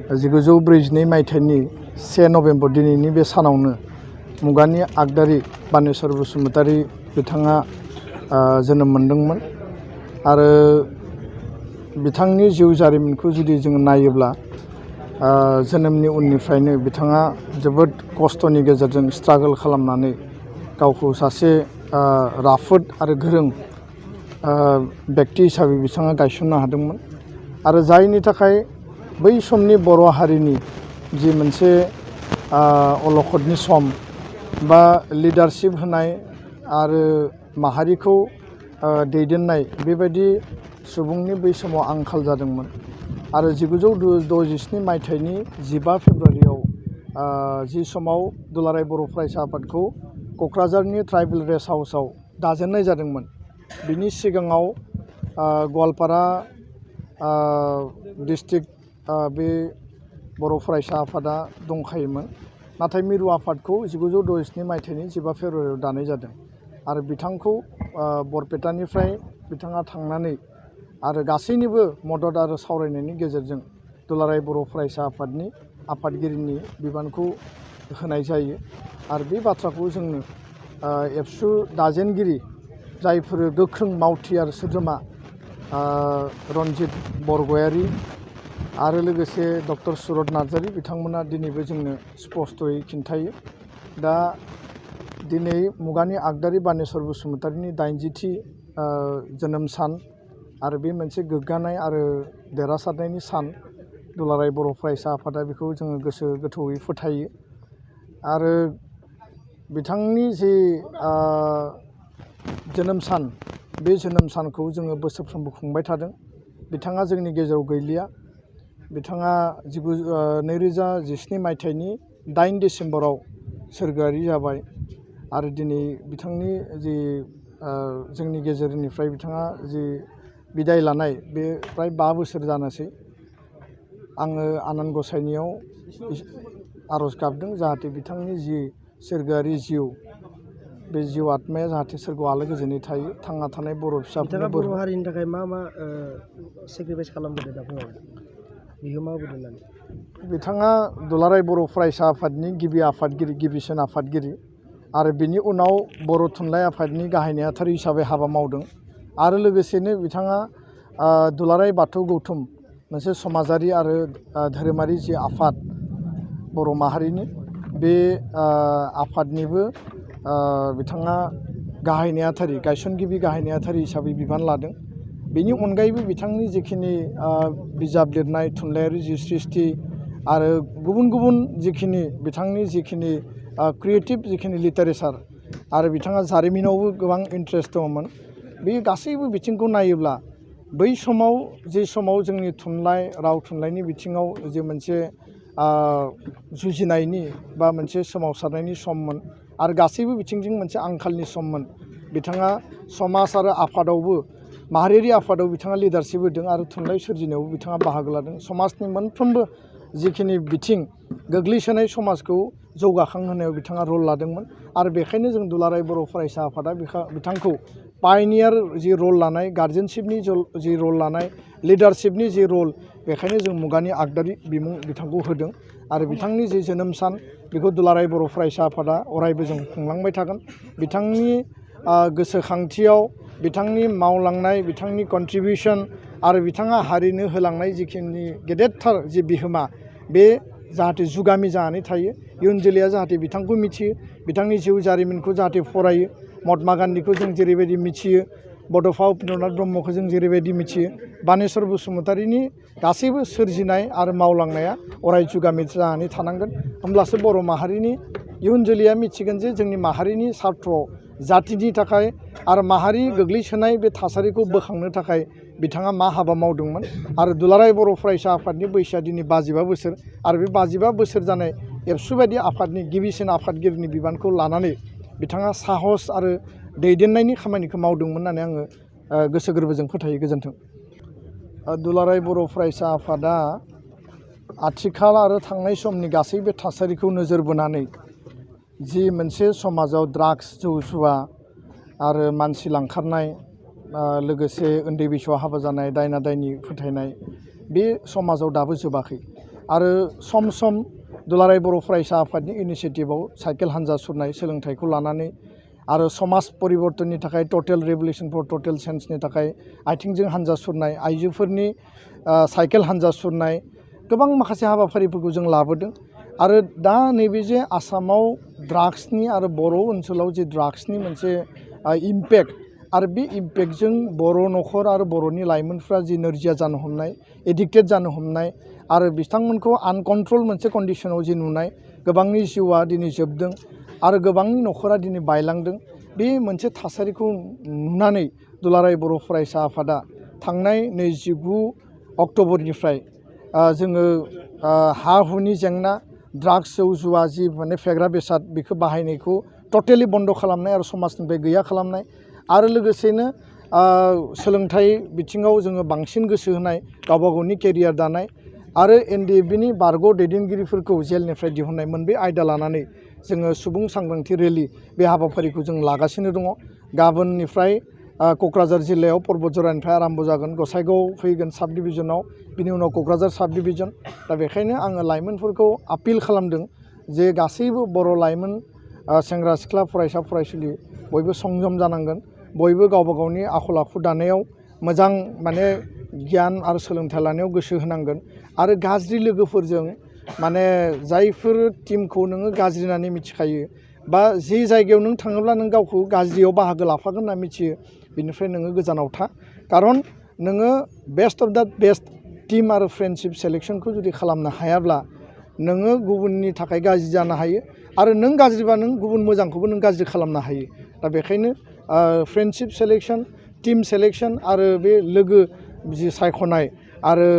1942 मायथाइनि 1 नभेम्बर दिनैनि बे सानावनो मुगानि आगदारि बानेश्वर बसुमतारी बिथाङा जोनोम मोनदोंमोन आरो बिथांनि जिउ जारिमिनखौ जुदि जों नायोब्ला जोनोमनि उननिफ्रायनो बिथाङा जोबोद खस्थ'नि गेजेरजों स्ट्रागल खालामनानै गावखौ सासे राफोद आरो गोरों व्यक्ति हिसाबै बिथाङा गायसननो हादोंमोन आरो जायनि थाखाय बै समनि बर' हारिनि जि मोनसे अलखदनि सम बा लिडारशिप होनाय आरो माहारिखौ दैदेननाय बेबायदि सुबुंनि बै समाव आंखाल जादोंमोन आरो 1967 मायथाइनि 15 फेब्रुवारियाव जि समाव दुलाराय बर' फरायसा आफादखौ क'क्राझारनि ट्राइबेल रेस्ट हाउसआव दाजेननाय जादोंमोन। बिनि सिगाङाव गवालपारा डिस्ट्रिक्ट बे बर' फरायसा आफादा दंखायोमोन नाथाय मिरु आफादखौ 1967 मायथाइनि 15 फेब्रुवारियाव दानाय जादों आरो बिथांखौ बरपेटानिफ्राय बिथाङा थांनानै आरो गासैनिबो मदद आरो सावरायनायनि गेजेरजों दुलाराय बर' फरायसा आफादनि आफादगिरिनि बिबानखौ होनाय जायो आरो बे बाथ्राखौ जोंनो एबसु दाजेनगिरि जायफोर गोख्रों मावथि आरो सोद्रोमा रनजित बरगयारी आरो लोगोसे डक्टर सुरत नार्जारी बिथांमोना दिनैबो जोंनो स्पष्टयै खिन्थायो। दा दिनै मुगानि आगदारि बानेश्वर बसुमतारीनि 80थि जोनोम सान आरो बे मोनसे गोग्गानाय आरो देरहासारनायनि सान दुलाराय बर' फरायसा आफादा बेखौ जोङो गोसो गोथौयै फोथायो आरो बिथांनि जि जोनोम सान बे जोनोम सानखौ जोङो बोसोरफ्रोमबो खुंबाय थादों। बिथाङा जोंनि गेजेराव गैलिया। बिथाङा 2017 मायथाइनि 8 डिसेम्बराव सोरगोआरि जाबाय आरो दिनै बिथांनि जि जोंनि गेजेरनिफ्राय बिथाङा जि बिदाय लानाय बे फ्राय 5 बोसोर जानोसै। आङो आनान गसाइनियाव आरज गाबदों जाहाथे बिथांनि जि सोरगोआरि जिउ बे जिउ आत्माया जाहाथे सोरगोआव आलो गोजोनै थायो। थांना थानाय बर' फिसाफोरनो बर' हारिनि थाखाय मा सेक्रिफाइस खालामबोदों दा फुङाव बिहोमा होबोदों? बिथाङा दुलाराय बर' फरायसा आफादनि गिबिसिन आफादगिरि आरो बिनि उनाव बर' थुनलाइ आफादनि गाहाय नेहाथारि हिसाबै हाबा मावदों आरो लोगोसेनो बिथाङा दुलाराय बाथौ गौथुम मोनसे समाजारि आरो धोरोमारि जि आफाद बर' माहारिनि बे आफादनिबो बिथाङा गाहाय नेहाथारि गायसनगिरि गाहाय नेहाथारि हिसाबै बिबान लादों। बेनि अनगायैबो बिथांनि जिखिनि बिजाब लिरनाय थुनलाइयारि जि सृष्टि आरो गुबुन गुबुन जिखिनि बिथांनि जिखिनि क्रिएटिभ जिखिनि लिटारेचार आरो बिथाङा जारिमिनावबो गोबां इन्ट्रेस्ट दङमोन। बे गासैबो बिथिंखौ नायोब्ला बै समाव जे समाव जोंनि थुनलाइ राव थुनलाइनि बिथिङाव जे मोनसे जुजिनायनि बा मोनसे सोमावसारनायनि सममोन आरो गासैबो बिथिंजों मोनसे आंखालनि सममोन। बिथाङा समाज आरो आफादावबो माहारियारि आफादाव बिथाङा लिडारशिप होदों आरो थुनलाइ सोरजिनायावबो बिथाङा बाहागो लादों। समाजनि मोनफ्रोमबो जिखिनि बिथिं गोग्लैसोनाय समाजखौ जौगाखांहोनायाव बिथाङा रल लादोंमोन आरो बेखायनो जों दुलाराय बर' फरायसा आफादा बिथांखौ पायनियार जि रल लानाय गार्जेनशिपनि जि रल लानाय लिडारशिपनि जि रल बेखायनो जों मुगानि आगदारि बिमुं बिथांखौ होदों आरो बिथांनि जि जोनोम सान बेखौ दुलाराय बर' फरायसा आफादा अरायबो जों खुंलांबाय थागोन। बिथांनि गोसोखांथियाव बिथांनि मावलांनाय बिथांनि कन्ट्रिबिउसन आरो बिथाङा हारिनो होलांनाय जिखिनि गेदेरथार जि बिहोमा बे जाहाथे जुगामि जानानै थायो। इयुन जोलैया जाहाथे बिथांखौ मिथियो, बिथांनि जिउ जारिमिनखौ जाहाथे फरायो। महात्मा गान्धीखौ जों जेरैबायदि मिथियो, बड'फा उपेन्द्रनाथ ब्रह्मखौ जों जेरैबायदि मिथियो, बानेश्वर बसुमतारीनि गासैबो सोरजिनाय आरो मावलांनाया अराय जुगामि जानानै थानांगोन। होमब्लासो बर' माहारिनि इयुन जोलैया मिथिगोन जे जोंनि माहारिनि सार्थ'आव जातिनि थाखाय आरो माहारि गोग्लैसोनाय बे थासारिखौ बोखांनो थाखाय बिथाङा मा हाबा मावदोंमोन। आरो दुलाराय बर' फरायसा आफादनि बैसोआ दिनै 55 बोसोर आरो बे 55 बोसोर जानाय एबसु बायदि आफादनि गिबिसिन आफादगिरिनि बिबानखौ लानानै बिथाङा साहस आरो दैदेननायनि खामानिखौ मावदोंमोन होननानै आङो गोसो गोरबोजों फोथायो। गोजोन्थों। दुलाराय बर' फरायसा आफादा आथिखाल आरो थांनाय समनि गासैबो थासारिखौ नोजोर बोनानै जि मोनसे समाजाव ड्राग्स जौ जुवा आरो मानसि लांखारनाय लोगोसे उन्दै बैसोआव हाबा जानाय दायना दायनि फोथायनाय बे समाजाव दाबो जोबाखै। आरो सम सम दुलाराय बर' फरायसा आफादनि इनिसियेटिभआव साइकेल हान्जा सुरनाय सोलोंथाइखौ लानानै आरो समाज परिबर्तननि थाखाय टटेल रेभुलेसन फर टटेल चेन्जनि थाखाय आथिंजों हान्जा सुरनाय आइजोफोरनि साइकेल हान्जा सुरनाय गोबां माखासे हाबाफारिफोरखौ जों लाबोदों आरो दा नैबे जे आसामाव ड्राग्सनि आरो बर' ओनसोलाव जे ड्राग्सनि मोनसे इम्पेक्ट आरो बे इम्पेक्टजों बर' न'खर आरो बर'नि लाइमोनफ्रा जि नोरजिया जानो हमनाय एडिक्टेड जानो हमनाय आरो बिथांमोनखौ आनकन्ट्रल मोनसे कन्डिशनाव जि नुनाय गोबांनि जिउआ दिनै जोबदों आरो गोबांनि न'खरा दिनै बायलांदों बे मोनसे थासारिखौ नुनानै दुलाराय बर' फरायसा आफादा थांनाय 29 अक्ट'बरनिफ्राय जोङो हा हुनि जेंना ड्राग्स जौ जुवा जि माने फेग्रा बेसाद बेखौ बाहायनायखौ टटेलि बन्द' खालामनाय आरो समाजनिफ्राय गैया खालामनाय आरो लोगोसेनो सोलोंथाइ बिथिङाव जोङो बांसिन गोसो होनाय गावबा गावनि केरियार दानाय आरो NDFBनि बारग' दैदेनगिरिफोरखौ जेलनिफ्राय दिहुननाय मोनबे आयदा लानानै जोङो सुबुं सांग्रांथि रेलि बे हाबाफारिखौ जों लागासिनो दङ गाबोननिफ्राय क'क्राझार जिल्लायाव पर्बतझरानिफ्राय आराम्भ जागोन गसाइगाव फैगोन साब डिभिजनाव बिनि उनाव क'क्राझार साब डिभिजन दा बेखायनो आङो लाइमोनफोरखौ आपिल खालामदों जे गासैबो बर' लाइमोन सेंग्रा सिख्ला फरायसा फरायसुलि बयबो संयम जानांगोन बयबो गावबा गावनि आखल आखु दानायाव मोजां माने गियान आरो सोलोंथाइ लानायाव गोसो होनांगोन आरो गाज्रि लोगोफोरजों माने जायफोर टिमखौ नोङो गाज्रि होननानै मिथिखायो बा जे जायगायाव नों थाङोब्ला नों गावखौ गाज्रियाव बाहागो लाफागोन होनना मिथियो बिनिफ्राय नोङो गोजानाव था खारन नोङो best of the best team आरो फ्रेन्डशिप सेलेक्सनखौ जुदि खालामनो हायाब्ला नोङो गुबुननि थाखाय गाज्रि जानो हायो आरो नों गाज्रिबा नों गुबुन मोजांखौबो नों गाज्रि खालामनो हायो दा बेखायनो फ्रेन्डशिप सेलेक्सन टिम सेलेक्सन आरो बे लोगो जि सायख'नाय आरो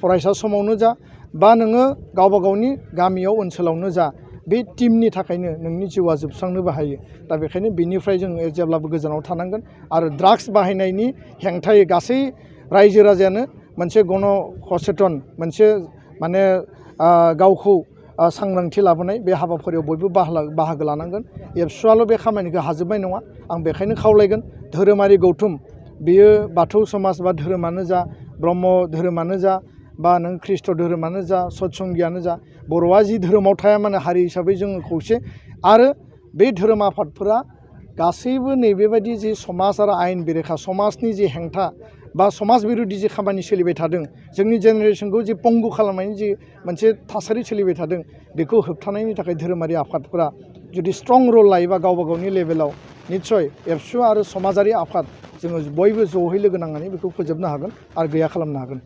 फरायसा समावनो जा बा नोङो गावबा गावनि गामियाव ओनसोलावनो जा बे टिमनि थाखायनो नोंनि जिउआ जोबस्रांनोबो हायो दा बेखायनो बिनिफ्राय जों जेब्लाबो गोजानाव थानांगोन आरो ड्राग्स बाहायनायनि हेंथायै गासै रायजो राजायानो मोनसे गण सचेतन मोनसे माने गावखौ सांग्रांथि लाबोनाय बे हाबाफारियाव बयबो बाहागो लानांगोन एबसुआल' बे खामानिखौ हाजोबनाय नङा आं बेखायनो खावलायगोन धोरोमारि गौथुम बेयो बाथौ समाज बा धोरोमानो जा ब्रह्म धोरोमानो जा बा नों ख्रिस्ट धोरोमानो जा सतसंगियानो जा बर'आ जि धोरोमाव थाया माने हारि हिसाबै जोङो खौसे आरो बे धोरोम आफादफोरा गासैबो नैबेबायदि जि समाज आरो आयेन बेरेखा समाजनि जि हेंथा बा समाज बिरुद्धि जि खामानि सोलिबाय थादों जोंनि जेनेरेसनखौ जि पंगु खालामनायनि जि मोनसे थासारि सोलिबाय थादों बेखौ होबथानायनि थाखाय धोरोमारि आफादफोरा जुदि स्ट्रं रल लायोबा गावबा गावनि लेभेलाव निस्सय एबसु आरो समाजारि आफाद जोङो बयबो जयै लोगो नांनानै बेखौ फोजोबनो हागोन आरो गैया खालामनो हागोन